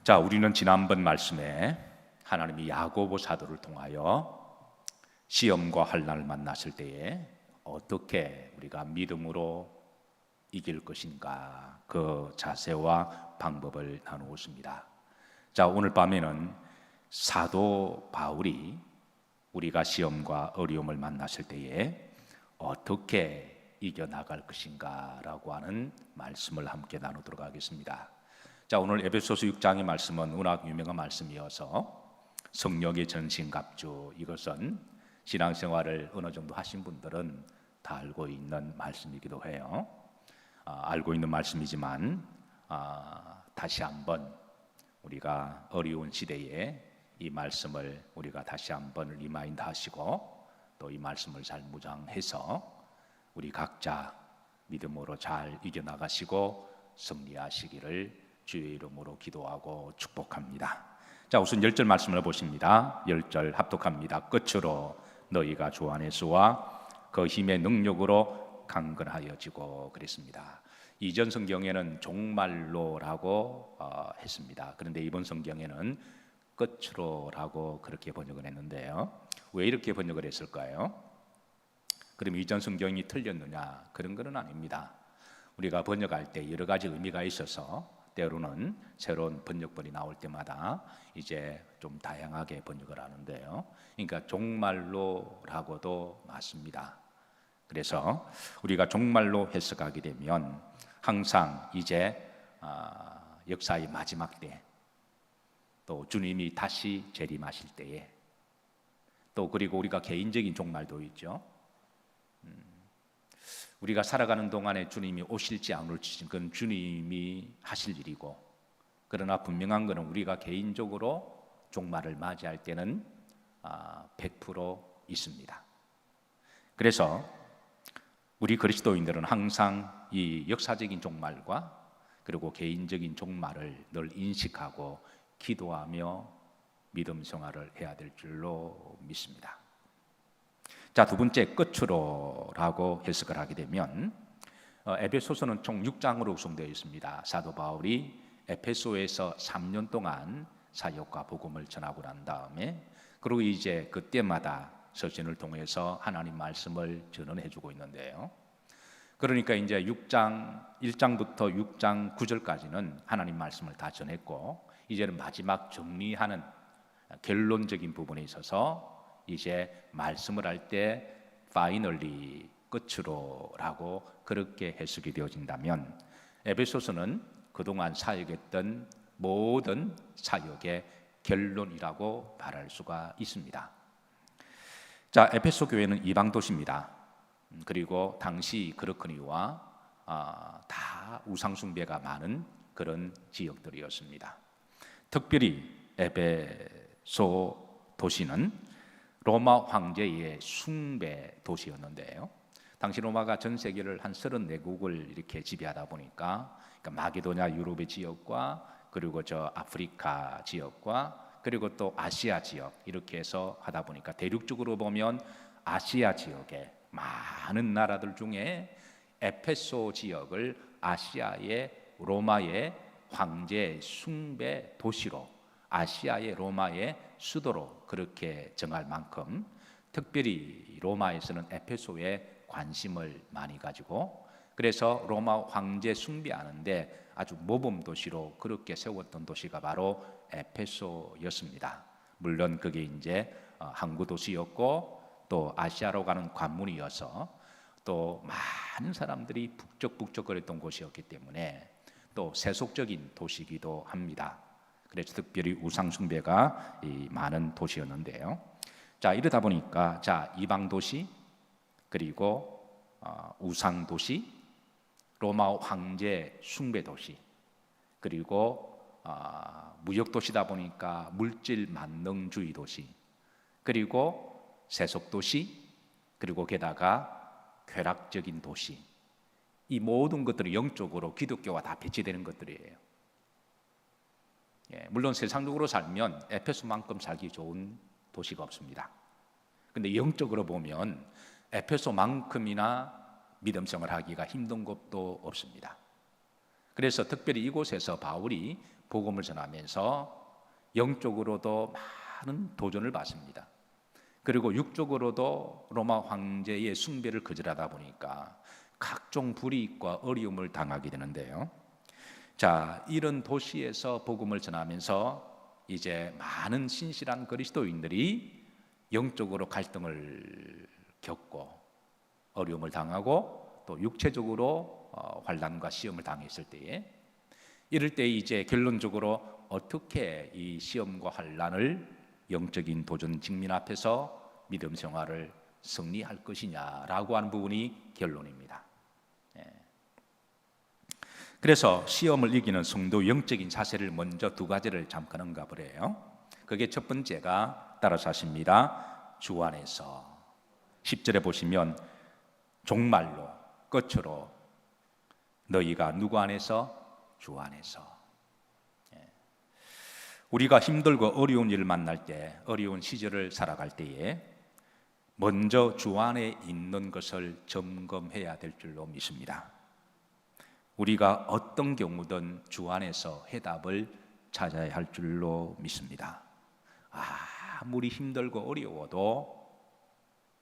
자, 우리는 지난번 말씀에 하나님이 야고보 사도를 통하여 시험과 환난을 만났을 때에 어떻게 우리가 믿음으로 이길 것인가, 그 자세와 방법을 나누었습니다. 자, 오늘 밤에는 사도 바울이 우리가 시험과 어려움을 만났을 때에 어떻게 이겨나갈 것인가 라고 하는 말씀을 함께 나누도록 하겠습니다. 자, 오늘 에베소서 6장의 말씀은 워낙 유명한 말씀이어서 성령의 전신갑주, 이것은 신앙생활을 어느 정도 하신 분들은 다 알고 있는 말씀이기도 해요. 알고 있는 말씀이지만 다시 한번 우리가 어려운 시대에 이 말씀을 우리가 다시 한번 리마인드 하시고 또 이 말씀을 잘 묵상해서 우리 각자 믿음으로 잘 이겨나가시고 승리하시기를 주의 이름으로 기도하고 축복합니다. 자, 우선 10절 말씀을 보십니다. 10절 합독합니다. 끝으로 너희가 주 안에서와 그 힘의 능력으로 강건하여지고 그랬습니다. 이전 성경에는 종말로라고 했습니다. 그런데 이번 성경에는 끝으로라고 그렇게 번역을 했는데요. 왜 이렇게 번역을 했을까요? 그럼 이전 성경이 틀렸느냐? 그런 건 아닙니다. 우리가 번역할 때 여러 가지 의미가 있어서 때로는 새로운 번역본이 나올 때마다 이제 좀 다양하게 번역을 하는데요. 그러니까 종말로라고도 맞습니다. 그래서 우리가 종말로 해석하게 되면 항상 이제 역사의 마지막 때, 또 주님이 다시 재림하실 때에, 또 그리고 우리가 개인적인 종말도 있죠. 우리가 살아가는 동안에 주님이 오실지 안 올지 그건 주님이 하실 일이고, 그러나 분명한 것은 우리가 개인적으로 종말을 맞이할 때는 100% 있습니다. 그래서 우리 그리스도인들은 항상 이 역사적인 종말과 그리고 개인적인 종말을 늘 인식하고 기도하며 믿음 생활을 해야 될 줄로 믿습니다. 자, 두 번째 끝으로라고 해석을 하게 되면 에베소서는 총 6장으로 구성되어 있습니다. 사도 바울이 에베소에서 3년 동안 사역과 복음을 전하고 난 다음에 그리고 이제 그때마다 서신을 통해서 하나님 말씀을 전언해 주고 있는데요. 그러니까 이제 6장 1장부터 6장 9절까지는 하나님 말씀을 다 전했고, 이제는 마지막 정리하는 결론적인 부분에 있어서 이제 말씀을 할 때 finally 끝으로라고 그렇게 해석이 되어진다면, 에베소서는 그동안 사역했던 모든 사역의 결론이라고 말할 수가 있습니다. 자, 에베소 교회는 이방 도시입니다. 그리고 당시 그르크니와 다 우상 숭배가 많은 그런 지역들이었습니다. 특별히 에베소 도시는 로마 황제의 숭배 도시였는데요. 당시 로마가 전 세계를 한 34국을 이렇게 지배하다 보니까, 그러니까 마게도냐 유럽의 지역과 그리고 저 아프리카 지역과 그리고 또 아시아 지역, 이렇게 해서 하다 보니까 대륙적으로 보면 아시아 지역에 많은 나라들 중에 에페소 지역을 아시아의 로마의 황제 숭배 도시로, 아시아의 로마의 수도로 그렇게 정할 만큼 특별히 로마에서는 에페소에 관심을 많이 가지고, 그래서 로마 황제 숭배하는데 아주 모범 도시로 그렇게 세웠던 도시가 바로 에페소였습니다. 물론 그게 이제 항구 도시였고 또 아시아로 가는 관문이어서 또 많은 사람들이 북적북적거렸던 곳이었기 때문에 또 세속적인 도시이기도 합니다. 그래서 특별히 우상 숭배가 많은 도시였는데요. 자, 이러다 보니까 자, 이방 도시, 그리고 우상 도시, 로마 황제 숭배 도시, 그리고 무역 도시다 보니까 물질 만능주의 도시, 그리고 세속 도시, 그리고 게다가 쾌락적인 도시, 이 모든 것들이 영적으로 기독교와 다 배치되는 것들이에요. 물론 세상적으로 살면 에페소만큼 살기 좋은 도시가 없습니다. 그런데 영적으로 보면 에페소만큼이나 믿음 생활을 하기가 힘든 곳도 없습니다. 그래서 특별히 이곳에서 바울이 복음을 전하면서 영적으로도 많은 도전을 받습니다. 그리고 육적으로도 로마 황제의 숭배를 거절하다 보니까 각종 불이익과 어려움을 당하게 되는데요. 자, 이런 도시에서 복음을 전하면서 이제 많은 신실한 그리스도인들이 영적으로 갈등을 겪고 어려움을 당하고 또 육체적으로 환난과 시험을 당했을 때에, 이럴 때 이제 결론적으로 어떻게 이 시험과 환난을 영적인 도전 직면 앞에서 믿음 생활을 승리할 것이냐라고 하는 부분이 결론입니다. 그래서 시험을 이기는 성도 영적인 자세를 먼저 두 가지를 잠깐 언급을 해요. 그게 첫 번째가 따라서 하십니다. 주 안에서. 10절에 보시면 종말로 끝으로 너희가 누구 안에서? 주 안에서. 우리가 힘들고 어려운 일을 만날 때, 어려운 시절을 살아갈 때에 먼저 주 안에 있는 것을 점검해야 될 줄로 믿습니다. 우리가 어떤 경우든 주 안에서 해답을 찾아야 할 줄로 믿습니다. 아무리 힘들고 어려워도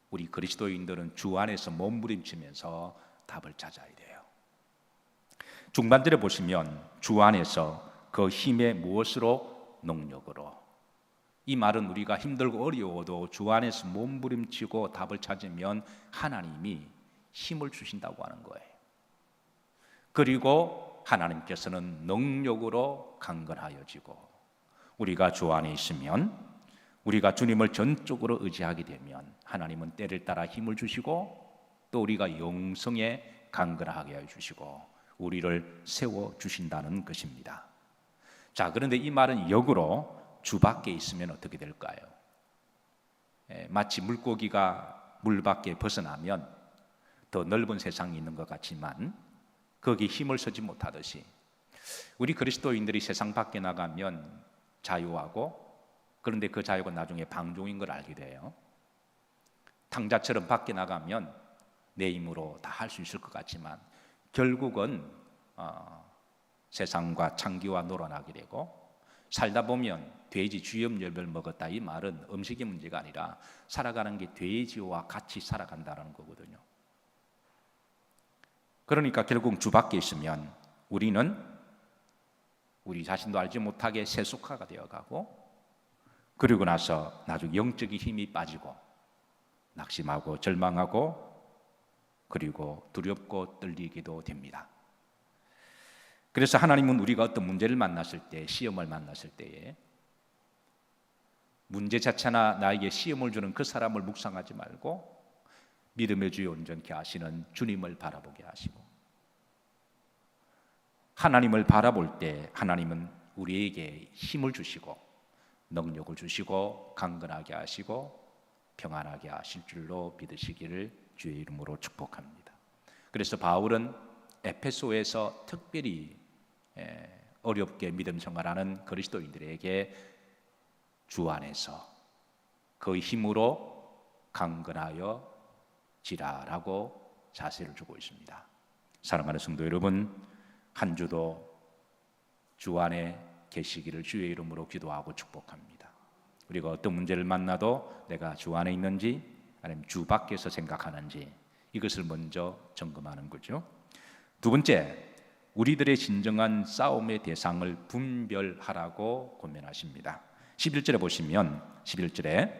우리 그리스도인들은 주 안에서 몸부림치면서 답을 찾아야 돼요. 중반절에 보시면 주 안에서 그 힘의 무엇으로? 능력으로. 이 말은 우리가 힘들고 어려워도 주 안에서 몸부림치고 답을 찾으면 하나님이 힘을 주신다고 하는 거예요. 그리고 하나님께서는 능력으로 강건하여지고, 우리가 주 안에 있으면, 우리가 주님을 전적으로 의지하게 되면 하나님은 때를 따라 힘을 주시고 또 우리가 영성에 강건하게 해주시고 우리를 세워주신다는 것입니다. 자, 그런데 이 말은 역으로 주 밖에 있으면 어떻게 될까요? 마치 물고기가 물 밖에 벗어나면 더 넓은 세상이 있는 것 같지만 거기 힘을 쓰지 못하듯이 우리 그리스도인들이 세상 밖에 나가면 자유하고, 그런데 그 자유가 나중에 방종인 걸 알게 돼요. 탕자처럼 밖에 나가면 내 힘으로 다 할 수 있을 것 같지만 결국은 세상과 창기와 놀아나게 되고, 살다 보면 돼지 주염열을 먹었다, 이 말은 음식의 문제가 아니라 살아가는 게 돼지와 같이 살아간다는 거거든요. 그러니까 결국 주 밖에 있으면 우리는 우리 자신도 알지 못하게 세속화가 되어가고, 그리고 나서 나중에 영적인 힘이 빠지고 낙심하고 절망하고 그리고 두렵고 떨리기도 됩니다. 그래서 하나님은 우리가 어떤 문제를 만났을 때, 시험을 만났을 때에 문제 자체나 나에게 시험을 주는 그 사람을 묵상하지 말고 믿음의 주에 온전케 하시는 주님을 바라보게 하시고, 하나님을 바라볼 때 하나님은 우리에게 힘을 주시고 능력을 주시고 강건하게 하시고 평안하게 하실 줄로 믿으시기를 주의 이름으로 축복합니다. 그래서 바울은 에베소에서 특별히 어렵게 믿음 생활하는 그리스도인들에게 주 안에서 그 힘으로 강건하여 지라라고 자세를 주고 있습니다. 사랑하는 성도 여러분, 한 주도 주 안에 계시기를 주의 이름으로 기도하고 축복합니다. 우리가 어떤 문제를 만나도 내가 주 안에 있는지 아니면 주 밖에서 생각하는지, 이것을 먼저 점검하는 거죠. 두 번째, 우리들의 진정한 싸움의 대상을 분별하라고 권면하십니다. 11절에 보시면 11절에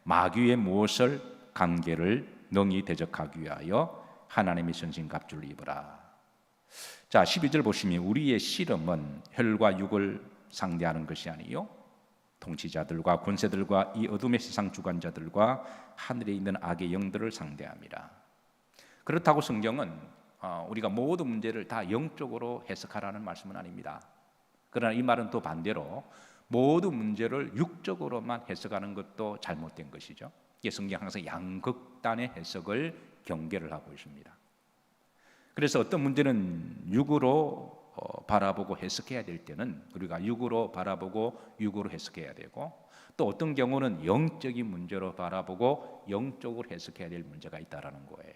마귀의 무엇을 관계를 능히 대적하기 위하여 하나님의 선진갑주를 입으라. 자, 12절 보시면 우리의 씨름은 혈과 육을 상대하는 것이 아니요 통치자들과 권세들과 이 어둠의 세상 주관자들과 하늘에 있는 악의 영들을 상대합니다. 그렇다고 성경은 우리가 모든 문제를 다 영적으로 해석하라는 말씀은 아닙니다. 그러나 이 말은 또 반대로 모든 문제를 육적으로만 해석하는 것도 잘못된 것이죠. 성경 항상 양극단의 해석을 경계를 하고 있습니다. 그래서 어떤 문제는 육으로 바라보고 해석해야 될 때는 우리가 육으로 바라보고 육으로 해석해야 되고, 또 어떤 경우는 영적인 문제로 바라보고 영적으로 해석해야 될 문제가 있다라는 거예요.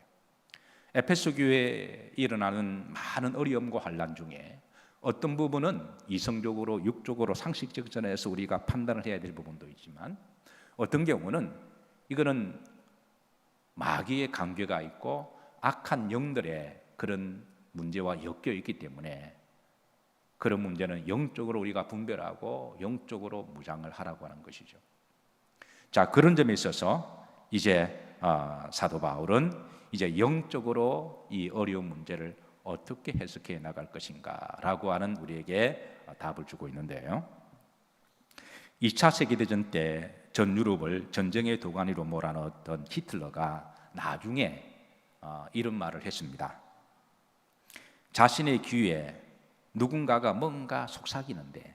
에베소 교회에 일어나는 많은 어려움과 환난 중에 어떤 부분은 이성적으로, 육적으로, 상식적 전에서 우리가 판단을 해야 될 부분도 있지만, 어떤 경우는 이거는 마귀의 관계가 있고 악한 영들의 그런 문제와 엮여 있기 때문에 그런 문제는 영적으로 우리가 분별하고 영적으로 무장을 하라고 하는 것이죠. 자, 그런 점에 있어서 이제 사도 바울은 이제 영적으로 이 어려운 문제를 어떻게 해석해 나갈 것인가라고 하는 우리에게 답을 주고 있는데요. 2차 세계대전 때 전 유럽을 전쟁의 도가니로 몰아넣었던 히틀러가 나중에 이런 말을 했습니다. 자신의 귀에 누군가가 뭔가 속삭이는데,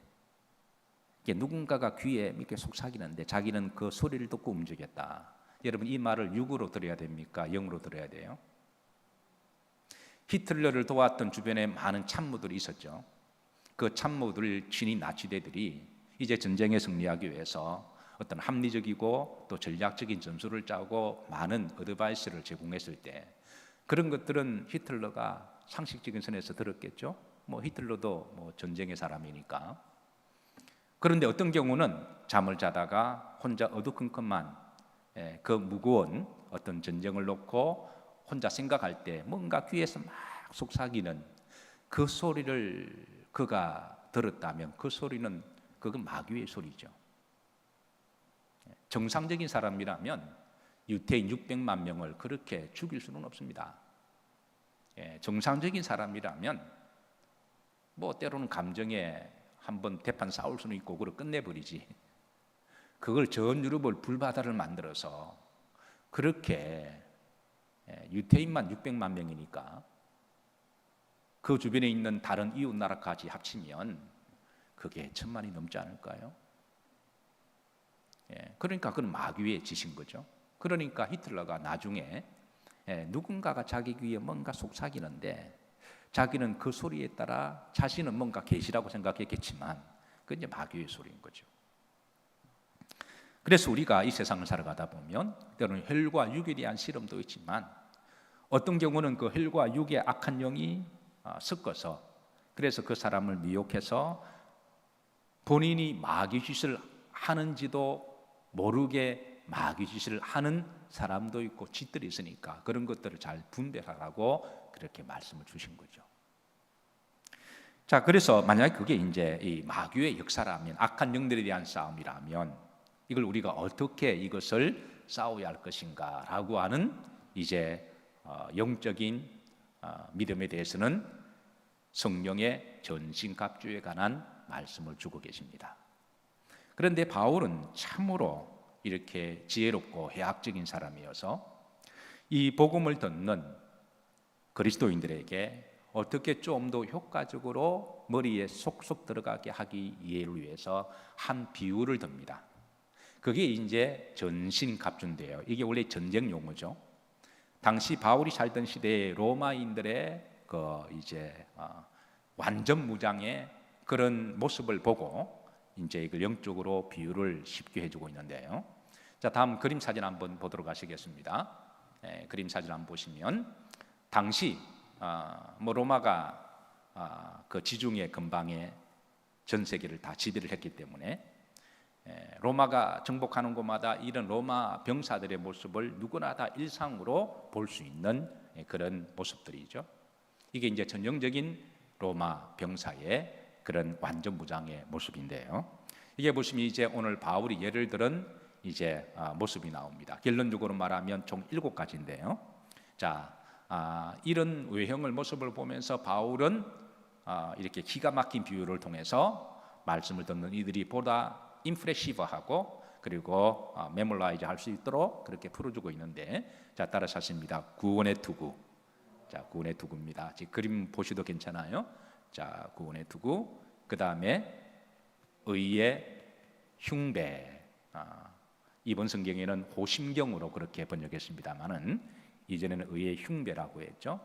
누군가가 귀에 이렇게 속삭이는데 자기는 그 소리를 듣고 움직였다. 여러분, 이 말을 육으로 들어야 됩니까? 영으로 들어야 돼요? 히틀러를 도왔던 주변에 많은 참모들이 있었죠. 그 참모들, 친위 나치대들이 이제 전쟁에 승리하기 위해서 어떤 합리적이고 또 전략적인 전술을 짜고 많은 어드바이스를 제공했을 때, 그런 것들은 히틀러가 상식적인 선에서 들었겠죠. 히틀러도 전쟁의 사람이니까. 그런데 어떤 경우는 잠을 자다가 혼자 어두컴컴한 그 무거운 어떤 전쟁을 놓고 혼자 생각할 때 뭔가 귀에서 막 속삭이는 그 소리를 그가 들었다면 그 소리는 그건 마귀의 소리죠. 정상적인 사람이라면 유태인 600만 명을 그렇게 죽일 수는 없습니다. 정상적인 사람이라면 때로는 감정에 한번 대판 싸울 수는 있고 그걸 끝내버리지, 그걸 전 유럽을 불바다를 만들어서 그렇게 유태인만 600만 명이니까 그 주변에 있는 다른 이웃 나라까지 합치면 그게 1000만이 넘지 않을까요? 그러니까 그건 마귀의 짓인 거죠. 그러니까 히틀러가 나중에 누군가가 자기 귀에 뭔가 속삭이는데 자기는 그 소리에 따라 자신은 뭔가 계시라고 생각했겠지만 그건 이제 마귀의 소리인 거죠. 그래서 우리가 이 세상을 살아가다 보면 때로는 혈과 육에 대한 실험도 있지만 어떤 경우는 그 혈과 육의 악한 영이 섞어서 그래서 그 사람을 미혹해서 본인이 마귀짓을 하는지도 모르게 마귀짓을 하는 사람도 있고 짓들이 있으니까 그런 것들을 잘 분별하라고 그렇게 말씀을 주신 거죠. 자, 그래서 만약에 그게 이제 이 마귀의 역사라면, 악한 영들에 대한 싸움이라면 이걸 우리가 어떻게 이것을 싸워야 할 것인가라고 하는 이제 영적인 믿음에 대해서는 성령의 전신갑주에 관한 말씀을 주고 계십니다. 그런데 바울은 참으로 이렇게 지혜롭고 해학적인 사람이어서 이 복음을 듣는 그리스도인들에게 어떻게 좀 더 효과적으로 머리에 쏙쏙 들어가게 하기 위해서 한 비유를 듭니다. 그게 이제 전신갑주인데요. 이게 원래 전쟁 용어죠. 당시 바울이 살던 시대의 로마인들의 이제 완전 무장의 그런 모습을 보고 이제 이걸 영적으로 비유를 쉽게 해주고 있는데요. 자, 다음 그림 사진 한번 보도록 하시겠습니다. 그림 사진 한번 보시면 당시 로마가 그 지중해 근방에 전 세계를 다 지배를 했기 때문에 로마가 정복하는 곳마다 이런 로마 병사들의 모습을 누구나 다 일상으로 볼 수 있는 그런 모습들이죠. 이게 이제 전형적인 로마 병사의 그런 완전 무장의 모습인데요. 이게 보시면 이제 오늘 바울이 예를 들은 이제 모습이 나옵니다. 결론적으로 말하면 총 7가지인데요. 자, 이런 외형을 모습을 보면서 바울은 이렇게 기가 막힌 비유를 통해서 말씀을 듣는 이들이 보다 임프레시브하고 그리고 메모라이즈 할 수 있도록 그렇게 풀어주고 있는데, 자, 따라서 하십니다. 구원의 투구. 자, 구원의 투구입니다. 지금 그림 보셔도 괜찮아요. 자, 구원의 투구. 그 다음에 의의 흉배. 이번 성경에는 호심경으로 그렇게 번역했습니다만은 이전에는 의의 흉배라고 했죠.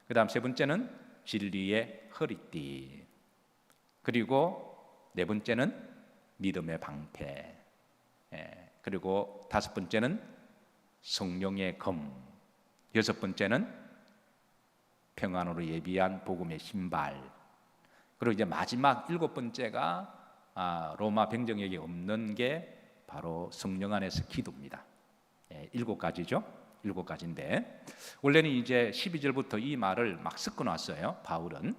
그 다음 세 번째는 진리의 허리띠. 그리고 네 번째는 믿음의 방패. 그리고 다섯 번째는 성령의 검. 여섯 번째는 평안으로 예비한 복음의 신발. 그리고 이제 마지막 7번째가 로마 병정역이 없는 게 바로 성령 안에서 기도입니다. 7가지죠. 7가지인데 원래는 이제 12절부터 이 말을 막 섞어놨어요. 바울은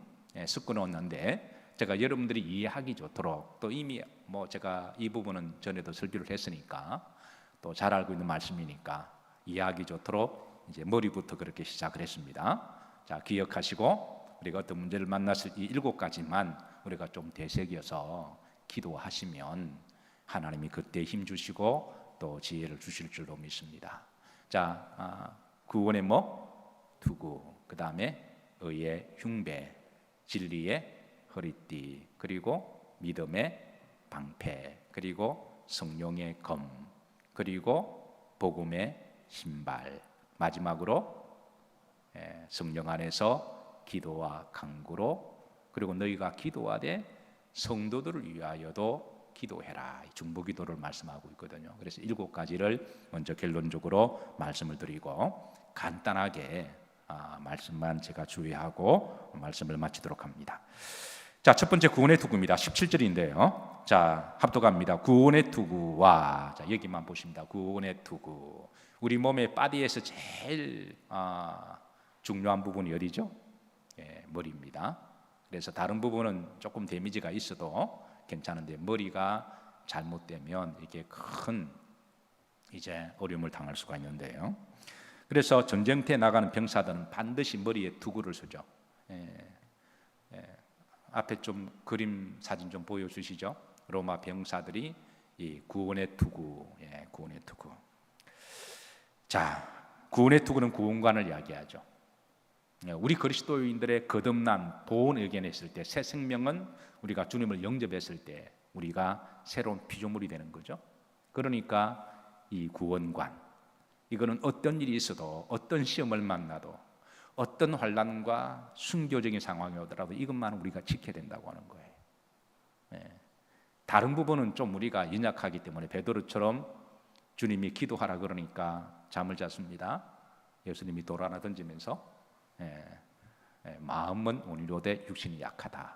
섞어놓았는데 제가 여러분들이 이해하기 좋도록 또 이미 제가 이 부분은 전에도 설교를 했으니까 또 잘 알고 있는 말씀이니까 이해하기 좋도록 이제 머리부터 그렇게 시작을 했습니다. 자, 기억하시고 우리가 어떤 문제를 만났을 이 7가지만 우리가 좀 되새겨서 기도하시면 하나님이 그때 힘 주시고 또 지혜를 주실 줄로 믿습니다. 자, 구원의 투구, 그 다음에 의의 흉배, 진리의 허리띠, 그리고 믿음의 방패, 그리고 성령의 검, 그리고 복음의 신발, 마지막으로 성령 안에서 기도와 간구로, 그리고 너희가 기도하되 성도들을 위하여도 기도해라. 중보기도를 말씀하고 있거든요. 그래서 7가지를 먼저 결론적으로 말씀을 드리고 간단하게 말씀만 제가 주의하고 말씀을 마치도록 합니다. 자, 첫 번째 구원의 투구입니다. 17절인데요. 자, 합독합니다. 구원의 투구와, 자, 여기만 보십니다. 구원의 투구. 우리 몸의 바디에서 제일 중요한 부분이 어디죠? 머리입니다. 그래서 다른 부분은 조금 데미지가 있어도 괜찮은데 머리가 잘못되면 이게 큰 이제 어려움을 당할 수가 있는데요. 그래서 전쟁터에 나가는 병사들은 반드시 머리에 투구를 쓰죠. 앞에 좀 그림 사진 좀 보여주시죠. 로마 병사들이 이 구원의 투구, 구원의 투구. 자, 구원의 투구는 구원관을 이야기하죠. 우리 그리스도인들의 거듭난 보온 의견했을 때, 새 생명은 우리가 주님을 영접했을 때 우리가 새로운 피조물이 되는 거죠. 그러니까 이 구원관, 이거는 어떤 일이 있어도, 어떤 시험을 만나도, 어떤 환난과 순교적인 상황이 오더라도 이것만 우리가 지켜야 된다고 하는 거예요. 다른 부분은 좀 우리가 연약하기 때문에 베드로처럼 주님이 기도하라 그러니까 잠을 잤습니다. 예수님이 돌 하나 던지면서 마음은 온유로되 육신이 약하다.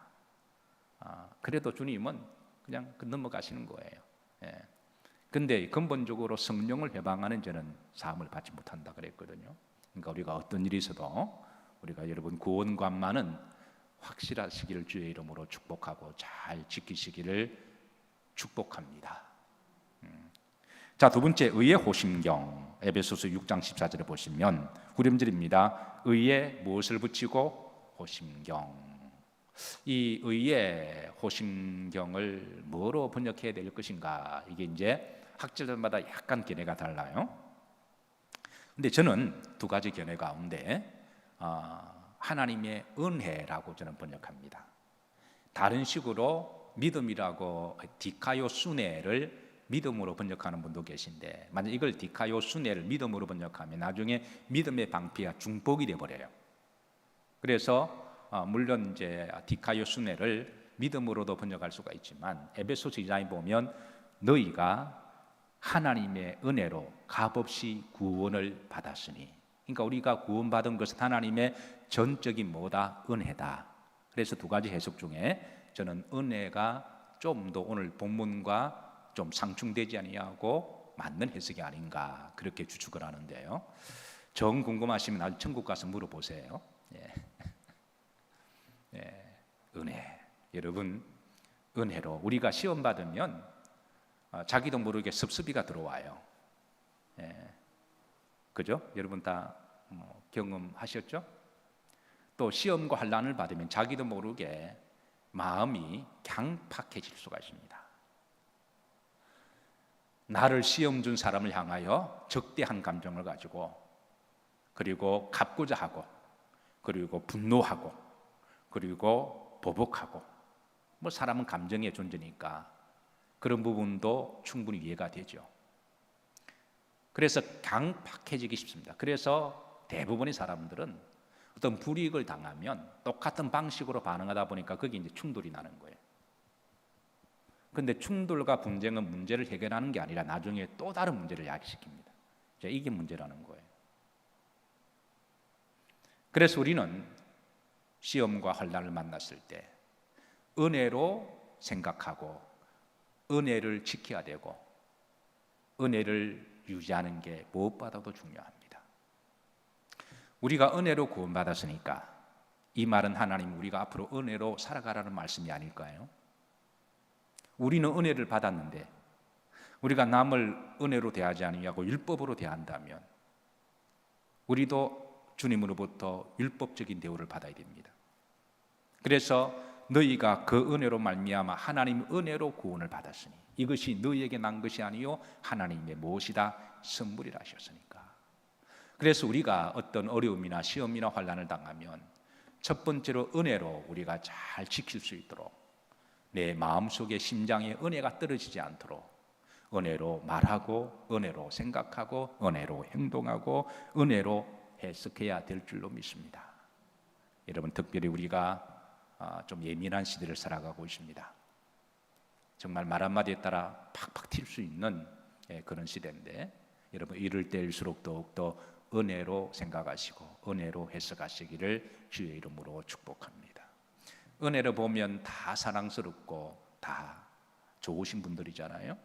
그래도 주님은 그냥 넘어가시는 거예요. 근데 근본적으로 성령을 회방하는 자는 사함을 받지 못한다 그랬거든요. 그러니까 우리가 어떤 일이 있어도 우리가 여러분 구원관만은 확실하시기를 주의 이름으로 축복하고 잘 지키시기를 축복합니다. 자, 두 번째 의의 호심경. 에베소서 6장 14절에 보시면 후렴절입니다. 의에 무엇을 붙이고 호심경. 이 의의 호심경을 뭐로 번역해야 될 것인가? 이게 이제 학자들마다 약간 견해가 달라요. 근데 저는 두 가지 견해 가운데 하나님의 은혜라고 저는 번역합니다. 다른 식으로 믿음이라고 디카요 수네를 믿음으로 번역하는 분도 계신데, 만약 이걸 디카요 수네를 믿음으로 번역하면 나중에 믿음의 방패가 중복이 돼 버려요. 그래서 물론 이제 디카요 수네를 믿음으로도 번역할 수가 있지만 에베소서 2장에 보면 너희가 하나님의 은혜로 값없이 구원을 받았으니, 그러니까 우리가 구원받은 것은 하나님의 전적인 뭐다? 은혜다. 그래서 두 가지 해석 중에 저는 은혜가 좀 더 오늘 본문과 좀 상충되지 아니하고 맞는 해석이 아닌가 그렇게 추측을 하는데요. 정 궁금하시면 나중에 천국 가서 물어보세요. 은혜. 여러분, 은혜로 우리가 시험 받으면 자기도 모르게 섭섭이가 들어와요. 그죠? 여러분 다 경험하셨죠? 또 시험과 환난을 받으면 자기도 모르게 마음이 강팍해질 수가 있습니다. 나를 시험 준 사람을 향하여 적대한 감정을 가지고, 그리고 갚고자 하고, 그리고 분노하고, 그리고 보복하고, 사람은 감정의 존재니까 그런 부분도 충분히 이해가 되죠. 그래서 강팍해지기 쉽습니다. 그래서 대부분의 사람들은 어떤 불이익을 당하면 똑같은 방식으로 반응하다 보니까 거기 이제 충돌이 나는 거예요. 그런데 충돌과 분쟁은 문제를 해결하는 게 아니라 나중에 또 다른 문제를 야기시킵니다. 이게 문제라는 거예요. 그래서 우리는 시험과 환난을 만났을 때 은혜로 생각하고 은혜를 지켜야 되고 은혜를 유지하는 게 무엇보다도 중요합니다. 우리가 은혜로 구원받았으니까 이 말은 하나님 우리가 앞으로 은혜로 살아가라는 말씀이 아닐까요? 우리는 은혜를 받았는데 우리가 남을 은혜로 대하지 아니하고 율법으로 대한다면 우리도 주님으로부터 율법적인 대우를 받아야 됩니다. 그래서 너희가 그 은혜로 말미암아 하나님 은혜로 구원을 받았으니 이것이 너희에게 난 것이 아니요 하나님의 무엇이다 선물이라 하셨으니까. 그래서 우리가 어떤 어려움이나 시험이나 환난을 당하면 첫 번째로 은혜로 우리가 잘 지킬 수 있도록 내 마음속에 심장에 은혜가 떨어지지 않도록 은혜로 말하고 은혜로 생각하고 은혜로 행동하고 은혜로 해석해야 될 줄로 믿습니다. 여러분, 특별히 우리가 좀 예민한 시대를 살아가고 있습니다. 정말 말 한마디에 따라 팍팍 튈 수 있는 그런 시대인데 여러분, 이럴 때일수록 더욱더 은혜로 생각하시고 은혜로 해석하시기를 주의 이름으로 축복합니다. 은혜를 보면 다 사랑스럽고 다 좋으신 분들이잖아요.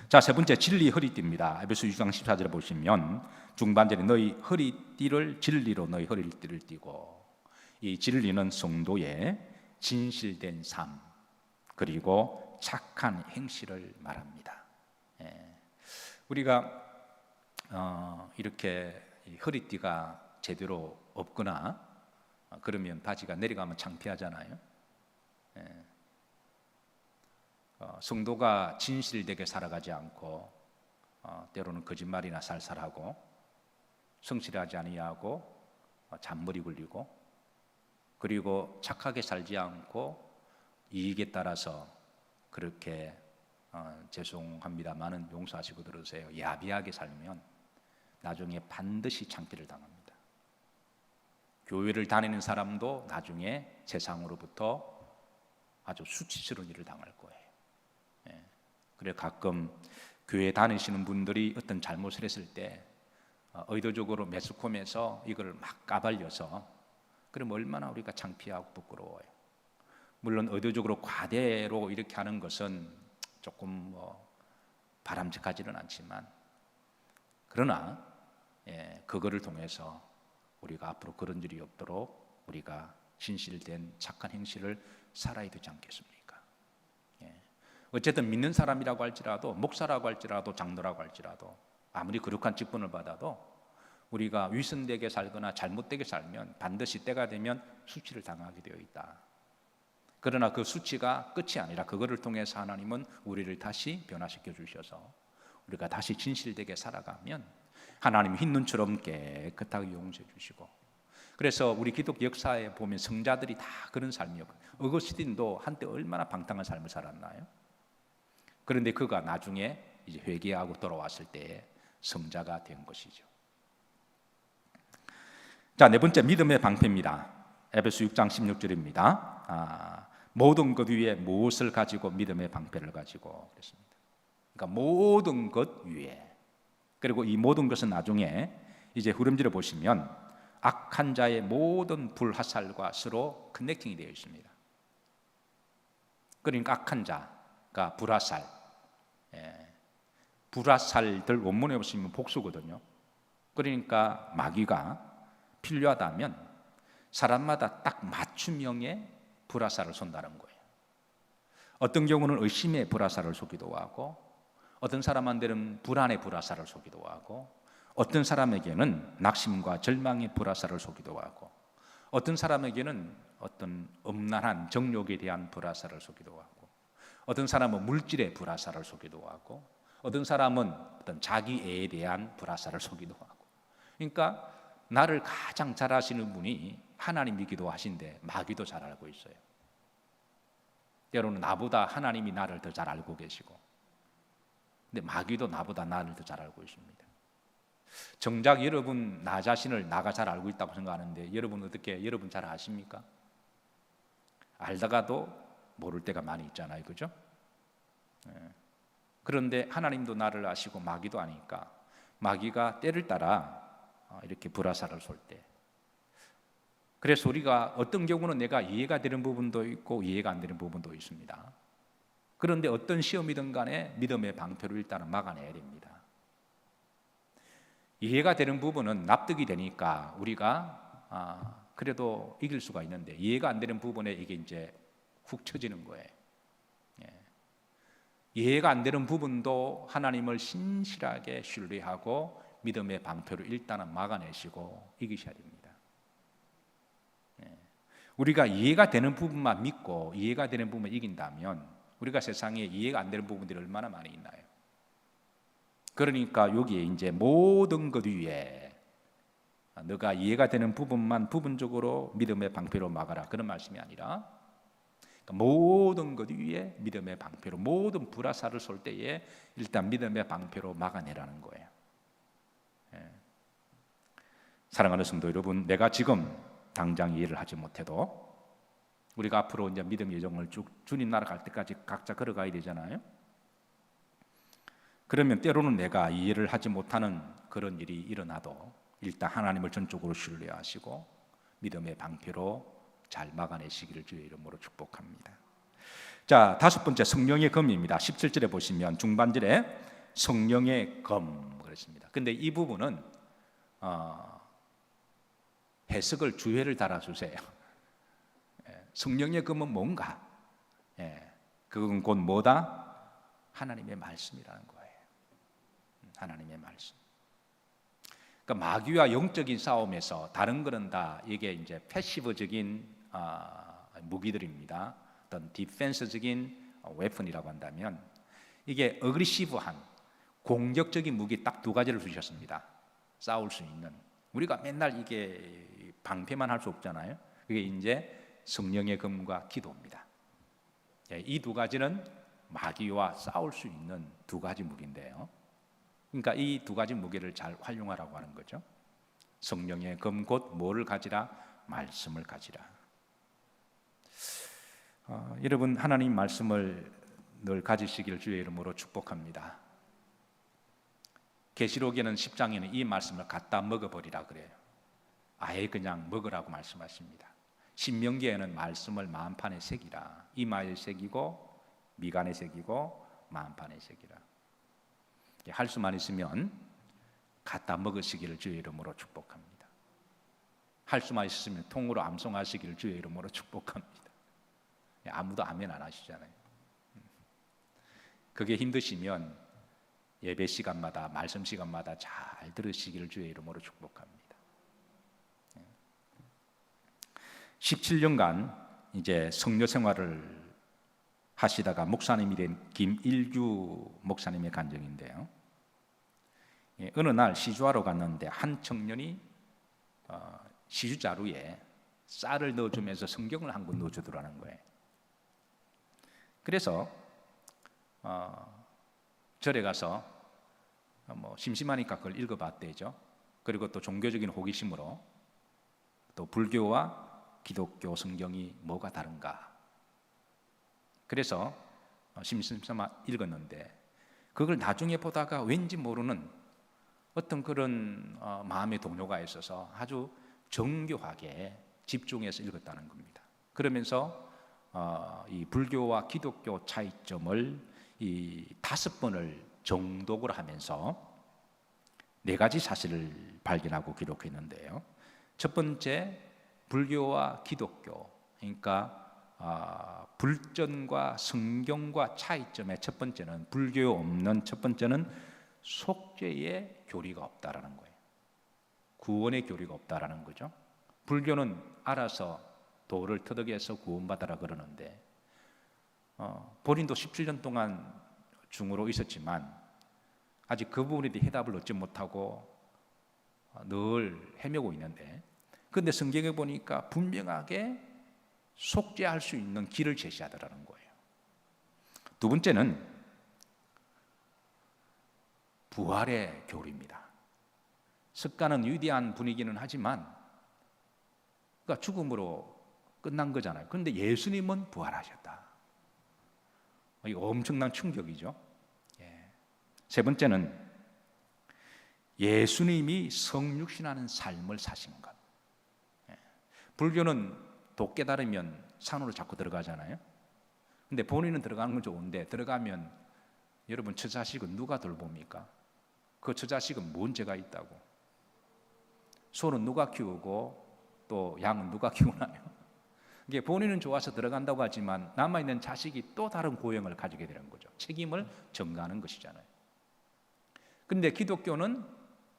자, 세 번째 진리 허리띠입니다. 에베소 6장 14절에 보시면 중반절에 너희 허리띠를 진리로 너희 허리띠를 띠고, 이 진리는 성도의 진실된 삶 그리고 착한 행실을 말합니다. 우리가 이렇게 허리띠가 제대로 없거나 그러면 바지가 내려가면 창피하잖아요. 성도가 진실되게 살아가지 않고 때로는 거짓말이나 살살하고 성실하지 아니하고 잔머리 굴리고 그리고 착하게 살지 않고 이익에 따라서 그렇게 죄송합니다만은 용서하시고 들으세요. 야비하게 살면 나중에 반드시 창피를 당합니다. 교회를 다니는 사람도 나중에 세상으로부터 아주 수치스러운 일을 당할 거예요. 그래 가끔 교회 다니시는 분들이 어떤 잘못을 했을 때 의도적으로 매스컴에서 이걸 막 까발려서 그럼 얼마나 우리가 창피하고 부끄러워요. 물론 의도적으로 과대로 이렇게 하는 것은 조금 바람직하지는 않지만 그러나 그거를 통해서 우리가 앞으로 그런 일이 없도록 우리가 진실된 착한 행실을 살아야 되지 않겠습니까? 어쨌든 믿는 사람이라고 할지라도 목사라고 할지라도 장로라고 할지라도 아무리 거룩한 직분을 받아도 우리가 위선되게 살거나 잘못되게 살면 반드시 때가 되면 수치를 당하게 되어 있다. 그러나 그 수치가 끝이 아니라 그거를 통해서 하나님은 우리를 다시 변화시켜 주셔서 우리가 다시 진실되게 살아가면 하나님 흰 눈처럼 깨끗하게 용서해 주시고, 그래서 우리 기독 역사에 보면 성자들이 다 그런 삶이었거든요. 어거스틴도 한때 얼마나 방탕한 삶을 살았나요? 그런데 그가 나중에 이제 회개하고 돌아왔을 때 성자가 된 것이죠. 자, 네 번째 믿음의 방패입니다. 에베소 6장 16절입니다. 모든 것 위에 무엇을 가지고 믿음의 방패를 가지고 그랬습니다. 그러니까 모든 것 위에. 그리고 이 모든 것은 나중에 이제 후렴지를 보시면 악한 자의 모든 불화살과 서로 커넥팅이 되어 있습니다. 그러니까 악한 자가 불화살, 불화살들 원문에 보시면 복수거든요. 그러니까 마귀가 필요하다면 사람마다 딱 맞춤형의 불화살을 쏜다는 거예요. 어떤 경우는 의심의 불화살을 쏘기도 하고, 어떤 사람한테는 불안의 불화살을 쏘기도 하고, 어떤 사람에게는 낙심과 절망의 불화살을 쏘기도 하고, 어떤 사람에게는 어떤 음란한 정욕에 대한 불화살을 쏘기도 하고, 어떤 사람은 물질의 불화살을 쏘기도 하고, 어떤 사람은 어떤 자기애에 대한 불화살을 쏘기도 하고. 그러니까 나를 가장 잘 아시는 분이 하나님이기도 하신데 마귀도 잘 알고 있어요. 때로는 나보다 하나님이 나를 더 잘 알고 계시고, 근데 마귀도 나보다 나를 더 잘 알고 있습니다. 정작 여러분 나 자신을 나가 잘 알고 있다고 생각하는데 여러분 어떻게 여러분 잘 아십니까? 알다가도 모를 때가 많이 있잖아요, 그죠? 그런데 하나님도 나를 아시고 마귀도 아니까 마귀가 때를 따라 이렇게 불화살을 쏠 때 그래서 우리가 어떤 경우는 내가 이해가 되는 부분도 있고 이해가 안 되는 부분도 있습니다. 그런데 어떤 시험이든 간에 믿음의 방패로 일단은 막아내야 됩니다. 이해가 되는 부분은 납득이 되니까 우리가 그래도 이길 수가 있는데, 이해가 안 되는 부분에 이게 이제 훅 쳐지는 거예요. 이해가 안 되는 부분도 하나님을 신실하게 신뢰하고 믿음의 방패로 일단은 막아내시고 이기셔야 됩니다. 우리가 이해가 되는 부분만 믿고 이해가 되는 부분을 이긴다면 우리가 세상에 이해가 안 되는 부분들이 얼마나 많이 있나요? 그러니까 여기에 이제 모든 것 위에 너가 이해가 되는 부분만 부분적으로 믿음의 방패로 막아라, 그런 말씀이 아니라 모든 것 위에 믿음의 방패로, 모든 불화살을 쏠 때에 일단 믿음의 방패로 막아내라는 거예요. 사랑하는 성도 여러분, 내가 지금 당장 이해를 하지 못해도 우리가 앞으로 이제 믿음 여정을 쭉 주님 나라 갈 때까지 각자 걸어가야 되잖아요. 그러면 때로는 내가 이해를 하지 못하는 그런 일이 일어나도 일단 하나님을 전적으로 신뢰하시고 믿음의 방패로 잘 막아내시기를 주의 이름으로 축복합니다. 자, 다섯 번째, 성령의 검입니다. 17절에 보시면 중반절에 성령의 검 그랬습니다. 근데 이 부분은 해석을 주회를 달아주세요. 성령의 검은 뭔가? 그건 곧 뭐다? 하나님의 말씀이라는 거예요. 하나님의 말씀. 그러니까 마귀와 영적인 싸움에서 다른 거는 다 이게 이제 패시브적인 무기들입니다. 어떤 디펜스적인 웨폰이라고 한다면, 이게 어그리시브한 공격적인 무기 딱 두 가지를 주셨습니다. 싸울 수 있는. 우리가 맨날 이게 방패만 할 수 없잖아요. 그게 이제 성령의 검과 기도입니다. 이 두 가지는 마귀와 싸울 수 있는 두 가지 무기인데요. 그러니까 이 두 가지 무기를 잘 활용하라고 하는 거죠. 성령의 검 곧 뭐를 가지라? 말씀을 가지라. 여러분, 하나님 말씀을 늘 가지시기를 주의 이름으로 축복합니다. 계시록에는 10장에는 이 말씀을 갖다 먹어버리라 그래요. 아예 그냥 먹으라고 말씀하십니다. 신명기에는 말씀을 마음판에 새기라. 이마에 새기고 미간에 새기고 마음판에 새기라. 할 수만 있으면 갖다 먹으시기를 주의 이름으로 축복합니다. 할 수만 있으면 통으로 암송하시기를 주의 이름으로 축복합니다. 아무도 아멘 안 하시잖아요. 그게 힘드시면 예배 시간마다, 말씀 시간마다 잘 들으시기를 주의 이름으로 축복합니다. 17년간 이제 성녀 생활을 하시다가 목사님이 된 김일규 목사님의 간증인데요. 어느 날 시주하러 갔는데 한 청년이 시주자루에 쌀을 넣어주면서 성경을 한 권 넣어주더라는 거예요. 그래서 절에 가서 심심하니까 그걸 읽어봤대죠. 그리고 또 종교적인 호기심으로 또 불교와 기독교 성경이 뭐가 다른가, 그래서 심심삼아 읽었는데 그걸 나중에 보다가 왠지 모르는 어떤 그런 마음의 동요가 있어서 아주 정교하게 집중해서 읽었다는 겁니다. 그러면서 이 불교와 기독교 차이점을 이 5번을 정독을 하면서 4가지 사실을 발견하고 기록했는데요. 첫 번째, 불교와 기독교, 그러니까 불전과 성경과 차이점의 첫 번째는, 불교에 없는 첫 번째는 속죄의 교리가 없다라는 거예요. 구원의 교리가 없다라는 거죠. 불교는 알아서 도를 터득해서 구원받아라 그러는데 본인도 17년 동안 중으로 있었지만 아직 그 부분에 대해 해답을 얻지 못하고 늘 헤매고 있는데, 그런데 성경에 보니까 분명하게 속죄할 수 있는 길을 제시하더라는 거예요. 두 번째는 부활의 교리입니다. 석가는 위대한 분이기는 하지만 그러니까 죽음으로 끝난 거잖아요. 그런데 예수님은 부활하셨다. 이거 엄청난 충격이죠. 세 번째는 예수님이 성육신하는 삶을 사신 것. 불교는 도 깨달으면 산으로 자꾸 들어가잖아요. 근데 본인은 들어가는 건 좋은데 들어가면 여러분 저 자식은 누가 돌봅니까? 그 저 자식은 뭔 죄가 있다고? 소는 누가 키우고 또 양은 누가 키우나요? 이게 본인은 좋아서 들어간다고 하지만 남아있는 자식이 또 다른 고형을 가지게 되는 거죠. 책임을 전가하는 것이잖아요. 근데 기독교는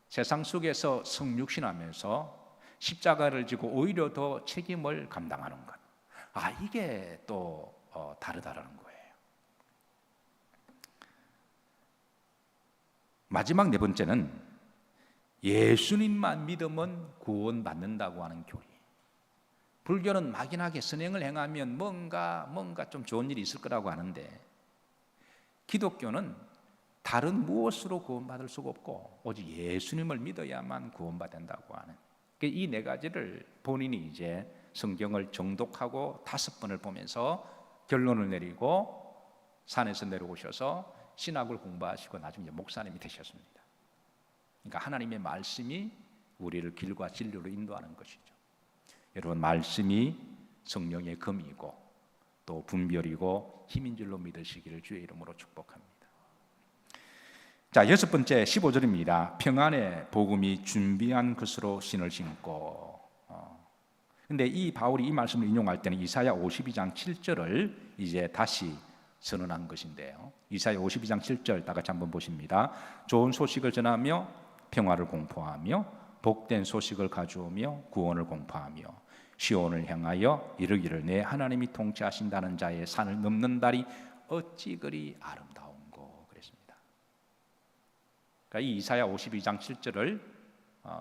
세상 속에서 성육신하면서 십자가를 지고 오히려 더 책임을 감당하는 것. 이게 또 다르다라는 거예요. 마지막 네 번째는 예수님만 믿으면 구원받는다고 하는 교리. 불교는 막연하게 선행을 행하면 뭔가 좀 좋은 일이 있을 거라고 하는데 기독교는 다른 무엇으로 구원받을 수가 없고 오직 예수님을 믿어야만 구원받는다고 하는 이 네 가지를 본인이 이제 성경을 정독하고 5번을 보면서 결론을 내리고 산에서 내려오셔서 신학을 공부하시고 나중에 목사님이 되셨습니다. 그러니까 하나님의 말씀이 우리를 길과 진리로 인도하는 것이죠. 여러분, 말씀이 성령의 검이고 또 분별이고 힘인 줄로 믿으시기를 주의 이름으로 축복합니다. 자, 6번째 15절입니다. 평안의 복음이 준비한 것으로 신을 신고. 근데 이 바울이 이 말씀을 인용할 때는 이사야 52장 7절을 이제 다시 선언한 것인데요. 이사야 52장 7절 다 같이 한번 보십니다. 좋은 소식을 전하며 평화를 공포하며 복된 소식을 가져오며 구원을 공포하며 시온을 향하여 이르기를 내 하나님이 통치하신다는 자의 산을 넘는 달이 어찌 그리 아름다운고 그랬습니다. 그러니까 이 이사야 52장 7절을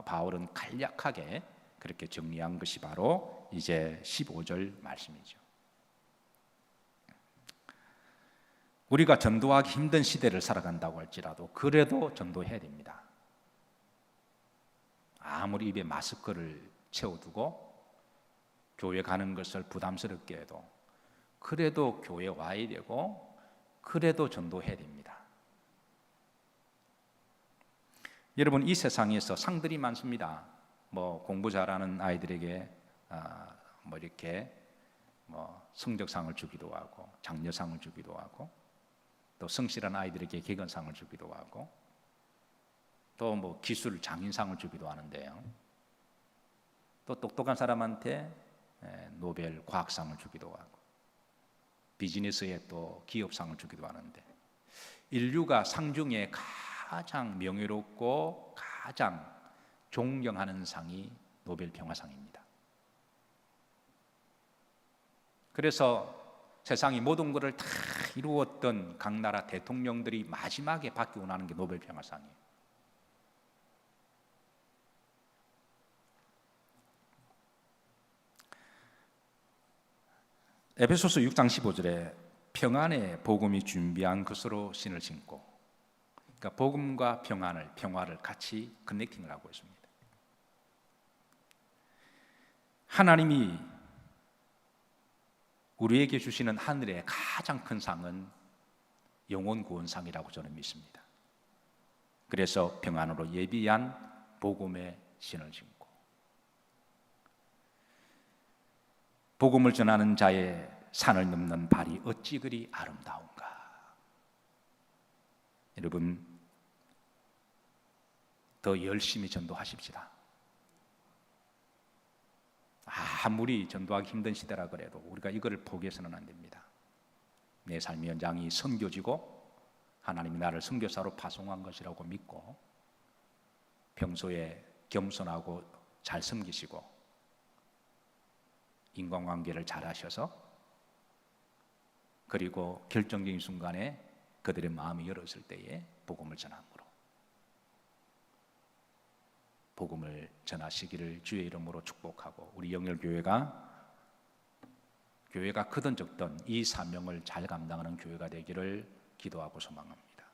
바울은 간략하게 그렇게 정리한 것이 바로 이제 15절 말씀이죠. 우리가 전도하기 힘든 시대를 살아간다고 할지라도 그래도 전도해야 됩니다. 아무리 입에 마스크를 채워두고 교회 가는 것을 부담스럽게 해도 그래도 교회 와야 되고 그래도 전도해야 됩니다. 여러분, 이 세상에서 상들이 많습니다. 공부 잘하는 아이들에게 이렇게 성적상을 주기도 하고 장려상을 주기도 하고 또 성실한 아이들에게 개건상을 주기도 하고 또 기술 장인상을 주기도 하는데요. 또 똑똑한 사람한테 노벨 과학상을 주기도 하고 비즈니스에 또 기업상을 주기도 하는데 인류가 상 중에 가장 명예롭고 가장 존경하는 상이 노벨 평화상입니다. 그래서 세상이 모든 것을 다 이루었던 각 나라 대통령들이 마지막에 받기 원하는 게 노벨 평화상이에요. 에베소서 6장 15절에 평안의 복음이 준비한 것으로 신을 신고, 그러니까 복음과 평화를 같이 커넥팅을 하고 있습니다. 하나님이 우리에게 주시는 하늘의 가장 큰 상은 영혼 구원상이라고 저는 믿습니다. 그래서 평안으로 예비한 복음의 신을 신고 복음을 전하는 자의 산을 넘는 발이 어찌 그리 아름다운가. 여러분, 더 열심히 전도하십시다. 아무리 전도하기 힘든 시대라 그래도 우리가 이거를 포기해서는 안 됩니다. 내 삶의 현장이 선교지고 하나님이 나를 선교사로 파송한 것이라고 믿고 평소에 겸손하고 잘 섬기시고 인간관계를 잘 하셔서 그리고 결정적인 순간에 그들의 마음이 열었을 때에 복음을 전함으로 복음을 전하시기를 주의 이름으로 축복하고 우리 영열교회가 크든 적든 이 사명을 잘 감당하는 교회가 되기를 기도하고 소망합니다.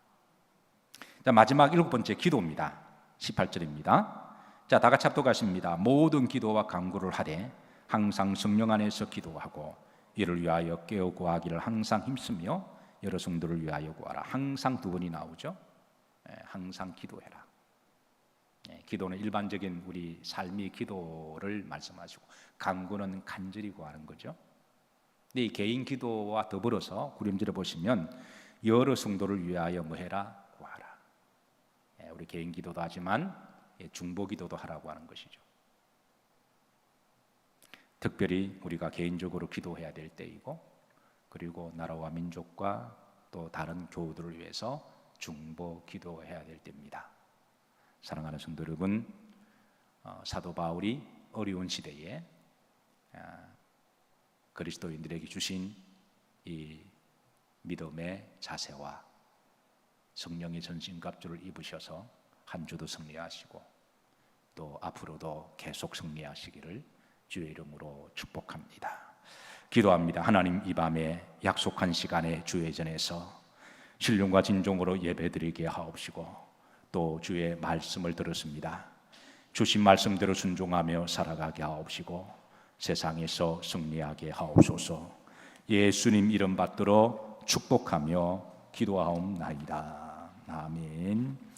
자, 마지막 7번째 기도입니다. 18절입니다. 자, 다 같이 합독하십니다. 모든 기도와 간구를 하되 항상 성령 안에서 기도하고 이를 위하여 깨어 구하기를 항상 힘쓰며 여러 성도를 위하여 구하라. 항상 두 번이 나오죠. 항상 기도해라. 기도는 일반적인 우리 삶의 기도를 말씀하시고 간구는 간절히 구하는 거죠. 근데 이 개인 기도와 더불어서 구림절에 보시면 여러 성도를 위하여 뭐 해라? 구하라. 우리 개인 기도도 하지만 중보 기도도 하라고 하는 것이죠. 특별히 우리가 개인적으로 기도해야 될 때이고, 그리고 나라와 민족과 또 다른 교우들을 위해서 중보 기도해야 될 때입니다. 사랑하는 성도 여러분, 사도 바울이 어려운 시대에 그리스도인들에게 주신 이 믿음의 자세와 성령의 전신갑주를 입으셔서 한 주도 승리하시고 또 앞으로도 계속 승리하시기를 주의 이름으로 축복합니다. 기도합니다. 하나님, 이 밤에 약속한 시간에 주의 전에서 신령과 진정으로 예배드리게 하옵시고 또 주의 말씀을 들었습니다. 주신 말씀대로 순종하며 살아가게 하옵시고 세상에서 승리하게 하옵소서. 예수님 이름 받들어 축복하며 기도하옵나이다. 아멘.